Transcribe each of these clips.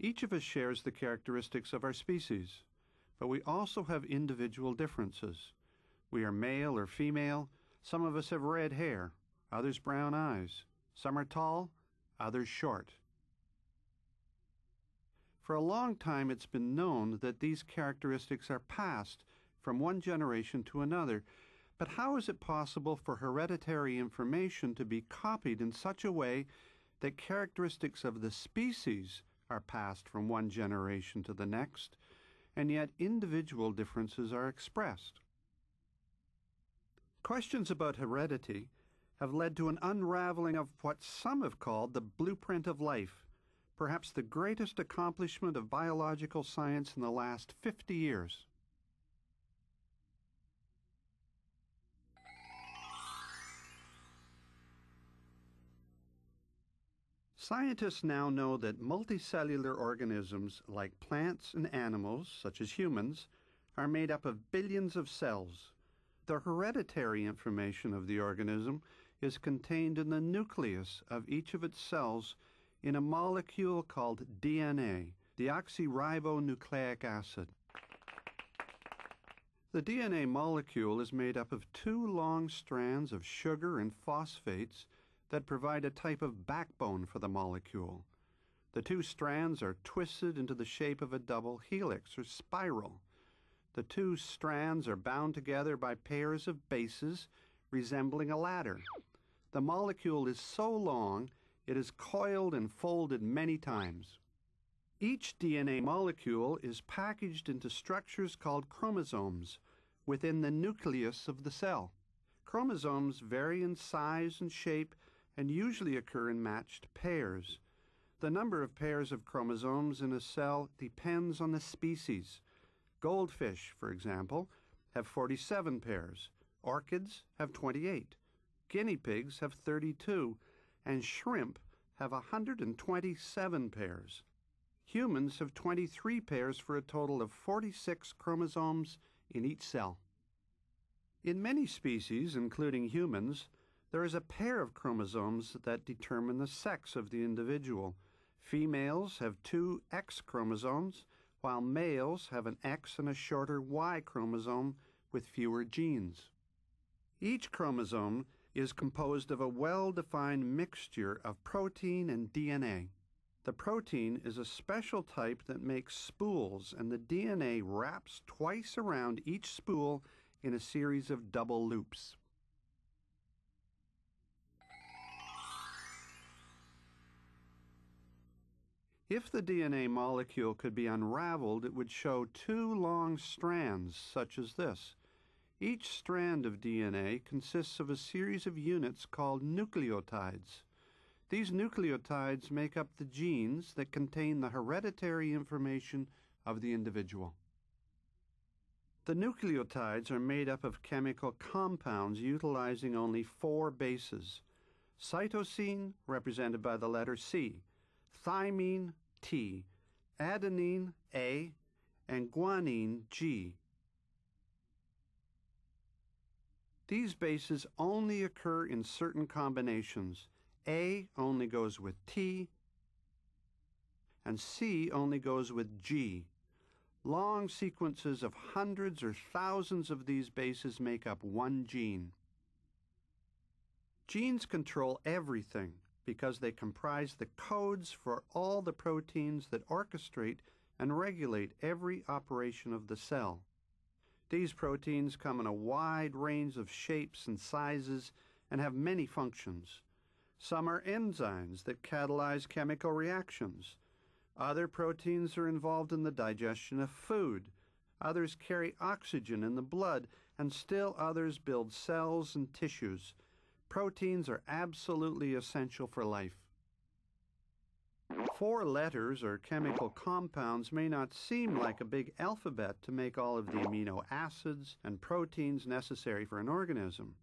Each of us shares the characteristics of our species, but we also have individual differences. We are male or female. Some of us have red hair, others brown eyes. Some are tall, others short. For a long time it's been known that these characteristics are passed from one generation to another, but how is it possible for hereditary information to be copied in such a way that characteristics of the species are passed from one generation to the next, and yet individual differences are expressed? Questions about heredity have led to an unraveling of what some have called the blueprint of life, perhaps the greatest accomplishment of biological science in the last 50 years. Scientists now know that multicellular organisms like plants and animals, such as humans, are made up of billions of cells. The hereditary information of the organism is contained in the nucleus of each of its cells in a molecule called DNA, deoxyribonucleic acid. The DNA molecule is made up of two long strands of sugar and phosphates that provide a type of backbone for the molecule. The two strands are twisted into the shape of a double helix or spiral. The two strands are bound together by pairs of bases resembling a ladder. The molecule is so long it is coiled and folded many times. Each DNA molecule is packaged into structures called chromosomes within the nucleus of the cell. Chromosomes vary in size and shape and usually occur in matched pairs. The number of pairs of chromosomes in a cell depends on the species. Goldfish, for example, have 47 pairs. Orchids have 28. Guinea pigs have 32. And shrimp have 127 pairs. Humans have 23 pairs for a total of 46 chromosomes in each cell. In many species, including humans, there is a pair of chromosomes that determine the sex of the individual. Females have 2 X chromosomes, while males have an X and a shorter Y chromosome with fewer genes. Each chromosome is composed of a well-defined mixture of protein and DNA. The protein is a special type that makes spools, and the DNA wraps twice around each spool in a series of double loops. If the DNA molecule could be unraveled, it would show 2 long strands, such as this. Each strand of DNA consists of a series of units called nucleotides. These nucleotides make up the genes that contain the hereditary information of the individual. The nucleotides are made up of chemical compounds utilizing only 4 bases: cytosine, represented by the letter C, thymine, T, adenine, A, and guanine, G. These bases only occur in certain combinations. A only goes with T, and C only goes with G. Long sequences of hundreds or thousands of these bases make up one gene. Genes control everything because they comprise the codes for all the proteins that orchestrate and regulate every operation of the cell. These proteins come in a wide range of shapes and sizes and have many functions. Some are enzymes that catalyze chemical reactions. Other proteins are involved in the digestion of food. Others carry oxygen in the blood, and still others build cells and tissues. Proteins are absolutely essential for life. 4 letters or chemical compounds may not seem like a big alphabet to make all of the amino acids and proteins necessary for an organism,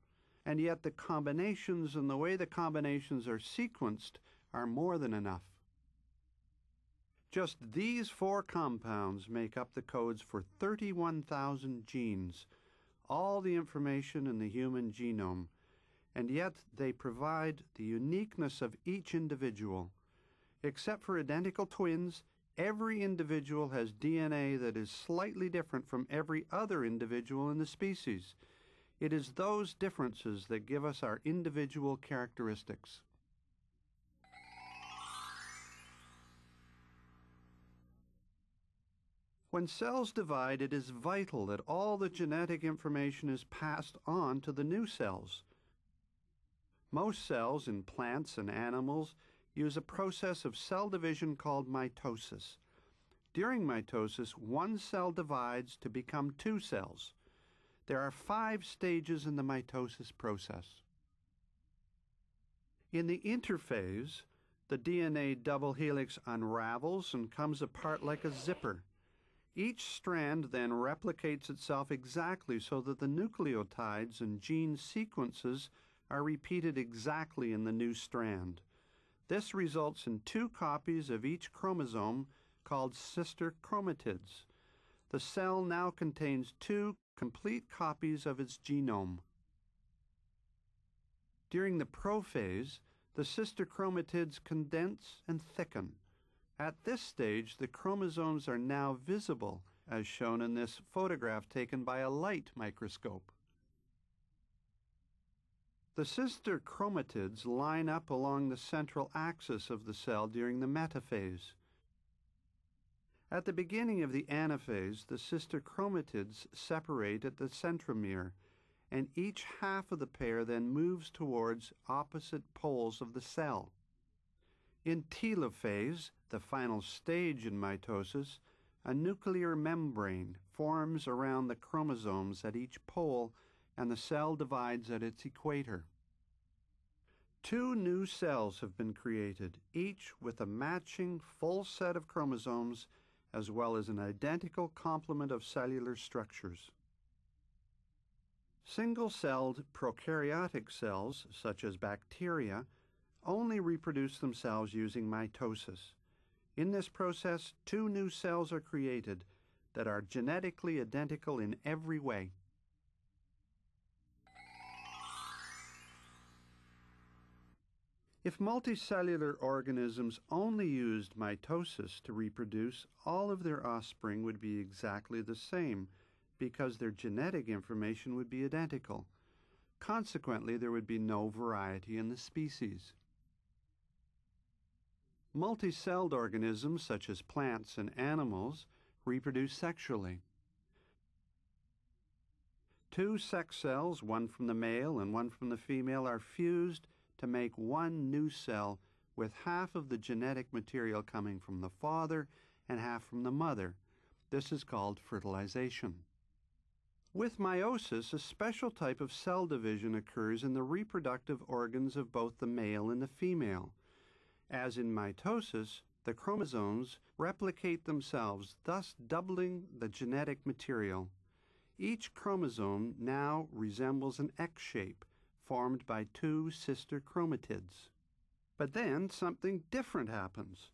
and yet the combinations and the way the combinations are sequenced are more than enough. Just these 4 compounds make up the codes for 31,000 genes, all the information in the human genome, and yet they provide the uniqueness of each individual. Except for identical twins, every individual has DNA that is slightly different from every other individual in the species. It is those differences that give us our individual characteristics. When cells divide, it is vital that all the genetic information is passed on to the new cells. Most cells in plants and animals use a process of cell division called mitosis. During mitosis, one cell divides to become two cells. There are 5 stages in the mitosis process. In the interphase, the DNA double helix unravels and comes apart like a zipper. Each strand then replicates itself exactly so that the nucleotides and gene sequences are repeated exactly in the new strand. This results in 2 copies of each chromosome called sister chromatids. The cell now contains 2 complete copies of its genome. During the prophase, the sister chromatids condense and thicken. At this stage, the chromosomes are now visible, as shown in this photograph taken by a light microscope. The sister chromatids line up along the central axis of the cell during the metaphase. At the beginning of the anaphase, the sister chromatids separate at the centromere, and each half of the pair then moves towards opposite poles of the cell. In telophase, the final stage in mitosis, a nuclear membrane forms around the chromosomes at each pole, and the cell divides at its equator. 2 new cells have been created, each with a matching full set of chromosomes as well as an identical complement of cellular structures. Single-celled prokaryotic cells, such as bacteria, only reproduce themselves using mitosis. In this process, 2 new cells are created that are genetically identical in every way. If multicellular organisms only used mitosis to reproduce, all of their offspring would be exactly the same because their genetic information would be identical. Consequently, there would be no variety in the species. Multicelled organisms, such as plants and animals, reproduce sexually. 2 sex cells, one from the male and one from the female, are fused to make one new cell with half of the genetic material coming from the father and half from the mother. This is called fertilization. With meiosis, a special type of cell division occurs in the reproductive organs of both the male and the female. As in mitosis, the chromosomes replicate themselves, thus doubling the genetic material. Each chromosome now resembles an X shape, formed by 2 sister chromatids. But then something different happens.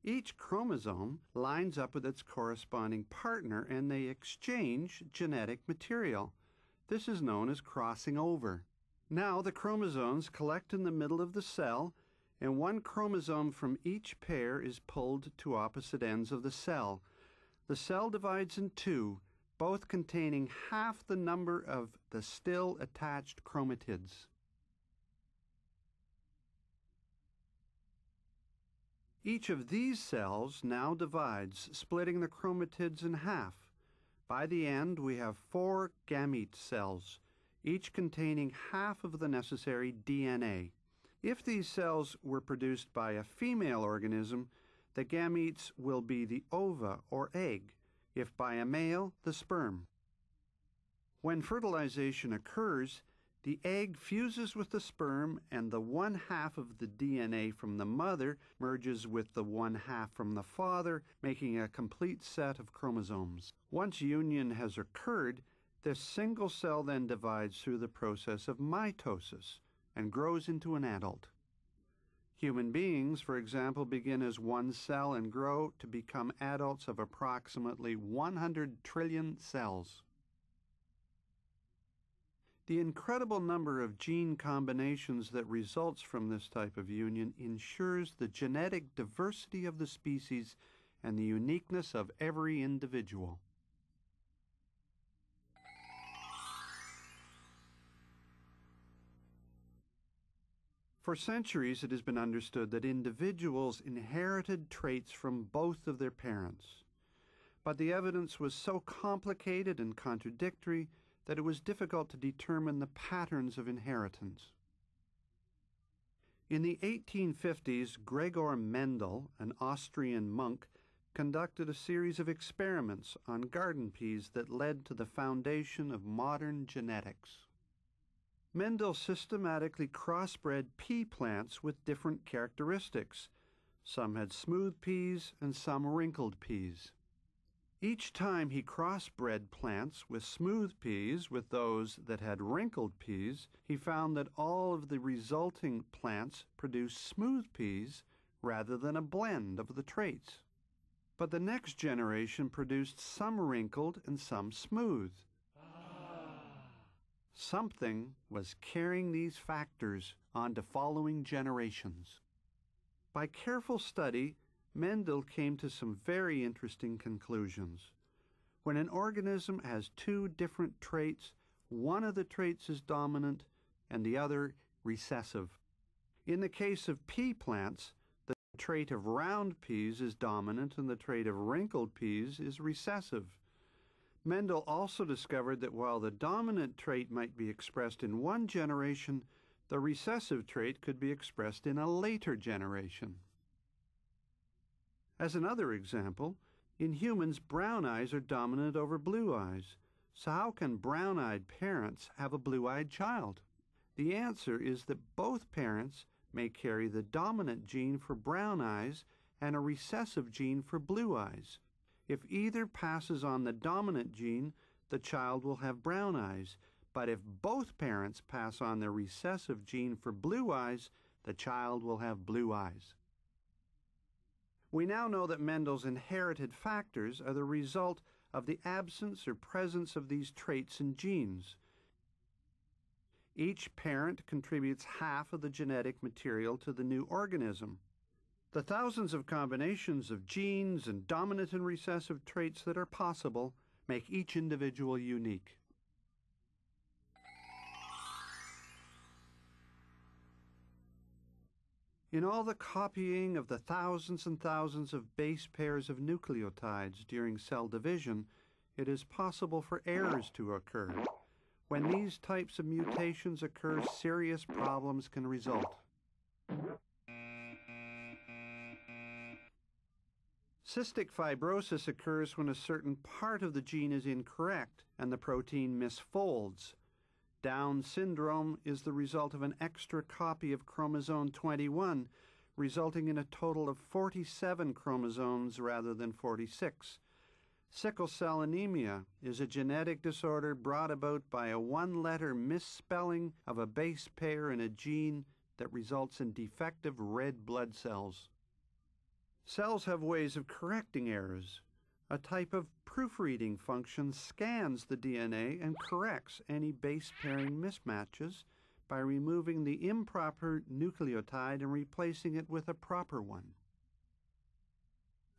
Each chromosome lines up with its corresponding partner and they exchange genetic material. This is known as crossing over. Now the chromosomes collect in the middle of the cell, and one chromosome from each pair is pulled to opposite ends of the cell. The cell divides in 2, both containing half the number of the still attached chromatids. Each of these cells now divides, splitting the chromatids in half. By the end, we have 4 gamete cells, each containing half of the necessary DNA. If these cells were produced by a female organism, the gametes will be the ova or egg. If by a male, the sperm. When fertilization occurs, the egg fuses with the sperm and the 1/2 of the DNA from the mother merges with the 1/2 from the father, making a complete set of chromosomes. Once union has occurred, this single cell then divides through the process of mitosis and grows into an adult. Human beings, for example, begin as 1 cell and grow to become adults of approximately 100 trillion cells. The incredible number of gene combinations that results from this type of union ensures the genetic diversity of the species and the uniqueness of every individual. For centuries, it has been understood that individuals inherited traits from both of their parents. But the evidence was so complicated and contradictory that it was difficult to determine the patterns of inheritance. In the 1850s, Gregor Mendel, an Austrian monk, conducted a series of experiments on garden peas that led to the foundation of modern genetics. Mendel systematically crossbred pea plants with different characteristics. Some had smooth peas and some wrinkled peas. Each time he crossbred plants with smooth peas with those that had wrinkled peas, he found that all of the resulting plants produced smooth peas rather than a blend of the traits. But the next generation produced some wrinkled and some smooth. Something was carrying these factors on to following generations. By careful study, Mendel came to some very interesting conclusions. When an organism has two different traits, one of the traits is dominant and the other recessive. In the case of pea plants, the trait of round peas is dominant and the trait of wrinkled peas is recessive. Mendel also discovered that while the dominant trait might be expressed in one generation, the recessive trait could be expressed in a later generation. As another example, in humans, brown eyes are dominant over blue eyes. So how can brown-eyed parents have a blue-eyed child? The answer is that both parents may carry the dominant gene for brown eyes and a recessive gene for blue eyes. If either passes on the dominant gene, the child will have brown eyes. But if both parents pass on the recessive gene for blue eyes, the child will have blue eyes. We now know that Mendel's inherited factors are the result of the absence or presence of these traits in genes. Each parent contributes half of the genetic material to the new organism. The thousands of combinations of genes and dominant and recessive traits that are possible make each individual unique. In all the copying of the thousands and thousands of base pairs of nucleotides during cell division, it is possible for errors to occur. When these types of mutations occur, serious problems can result. Cystic fibrosis occurs when a certain part of the gene is incorrect and the protein misfolds. Down syndrome is the result of an extra copy of chromosome 21, resulting in a total of 47 chromosomes rather than 46. Sickle cell anemia is a genetic disorder brought about by a one-letter misspelling of a base pair in a gene that results in defective red blood cells. Cells have ways of correcting errors. A type of proofreading function scans the DNA and corrects any base pairing mismatches by removing the improper nucleotide and replacing it with a proper one.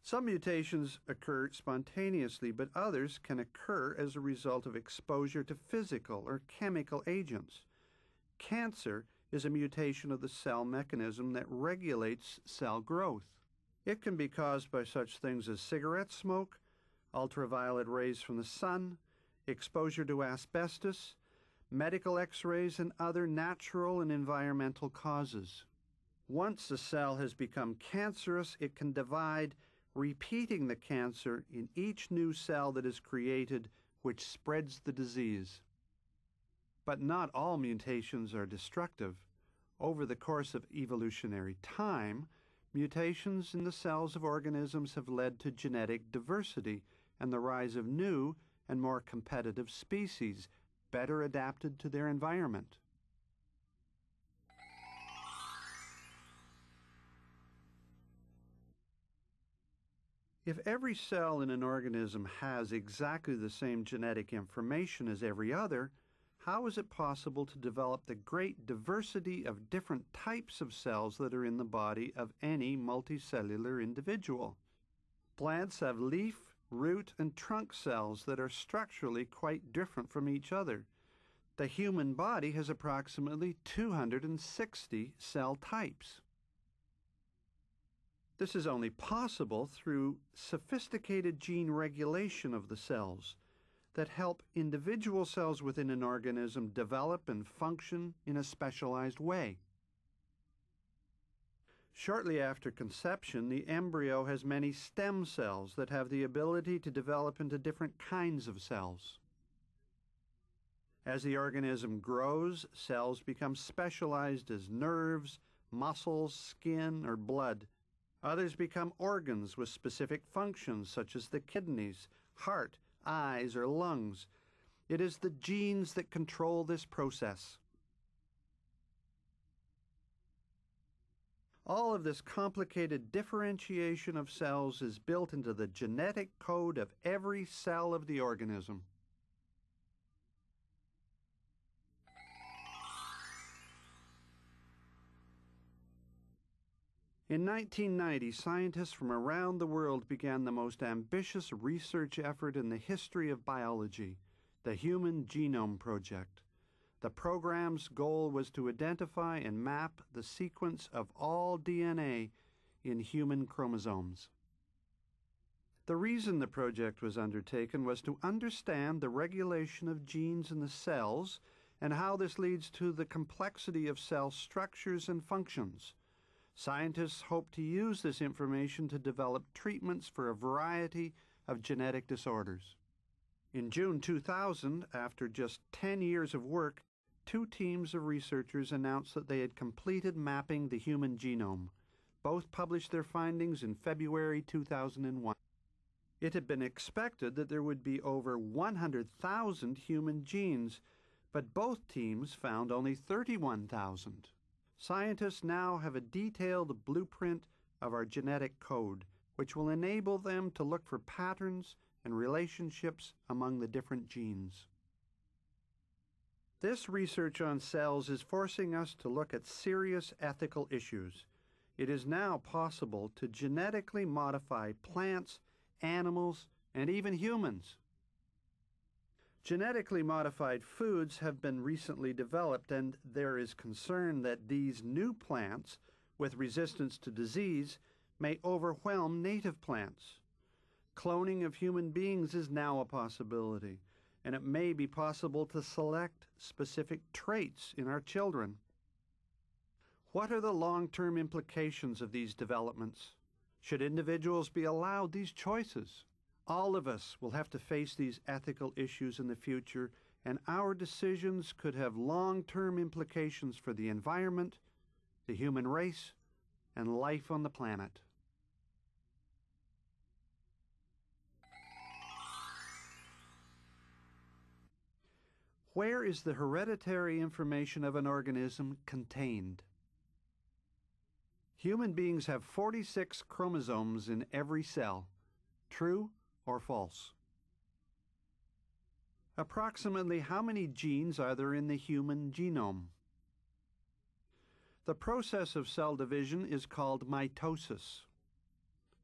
Some mutations occur spontaneously, but others can occur as a result of exposure to physical or chemical agents. Cancer is a mutation of the cell mechanism that regulates cell growth. It can be caused by such things as cigarette smoke, ultraviolet rays from the sun, exposure to asbestos, medical X-rays, and other natural and environmental causes. Once a cell has become cancerous, it can divide, repeating the cancer in each new cell that is created, which spreads the disease. But not all mutations are destructive. Over the course of evolutionary time, mutations in the cells of organisms have led to genetic diversity and the rise of new and more competitive species, better adapted to their environment. If every cell in an organism has exactly the same genetic information as every other, how is it possible to develop the great diversity of different types of cells that are in the body of any multicellular individual? Plants have leaf, root, and trunk cells that are structurally quite different from each other. The human body has approximately 260 cell types. This is only possible through sophisticated gene regulation of the cells that help individual cells within an organism develop and function in a specialized way. Shortly after conception, the embryo has many stem cells that have the ability to develop into different kinds of cells. As the organism grows, cells become specialized as nerves, muscles, skin, or blood. Others become organs with specific functions, such as the kidneys, heart, eyes, or lungs. It is the genes that control this process. All of this complicated differentiation of cells is built into the genetic code of every cell of the organism. In 1990, scientists from around the world began the most ambitious research effort in the history of biology, the Human Genome Project. The program's goal was to identify and map the sequence of all DNA in human chromosomes. The reason the project was undertaken was to understand the regulation of genes in the cells and how this leads to the complexity of cell structures and functions. Scientists hope to use this information to develop treatments for a variety of genetic disorders. In June 2000, after just 10 years of work, 2 teams of researchers announced that they had completed mapping the human genome. Both published their findings in February 2001. It had been expected that there would be over 100,000 human genes, but both teams found only 31,000. Scientists now have a detailed blueprint of our genetic code, which will enable them to look for patterns and relationships among the different genes. This research on cells is forcing us to look at serious ethical issues. It is now possible to genetically modify plants, animals, and even humans. Genetically modified foods have been recently developed, and there is concern that these new plants with resistance to disease may overwhelm native plants. Cloning of human beings is now a possibility, and it may be possible to select specific traits in our children. What are the long-term implications of these developments? Should individuals be allowed these choices? All of us will have to face these ethical issues in the future, and our decisions could have long-term implications for the environment, the human race, and life on the planet. Where is the hereditary information of an organism contained? Human beings have 46 chromosomes in every cell. True or false? Approximately how many genes are there in the human genome? The process of cell division is called mitosis.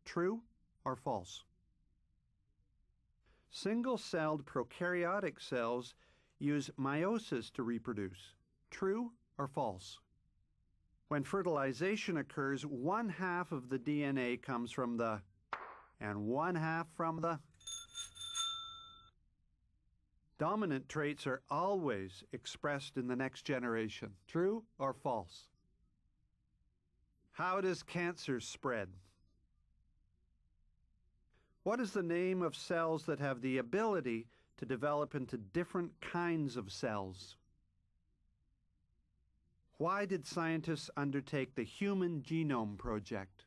True or false? Single-celled prokaryotic cells use meiosis to reproduce. True or false? When fertilization occurs, 1/2 of the DNA comes from the and 1/2 from the. Dominant traits are always expressed in the next generation. True or false? How does cancer spread? What is the name of cells that have the ability to develop into different kinds of cells? Why did scientists undertake the Human Genome Project?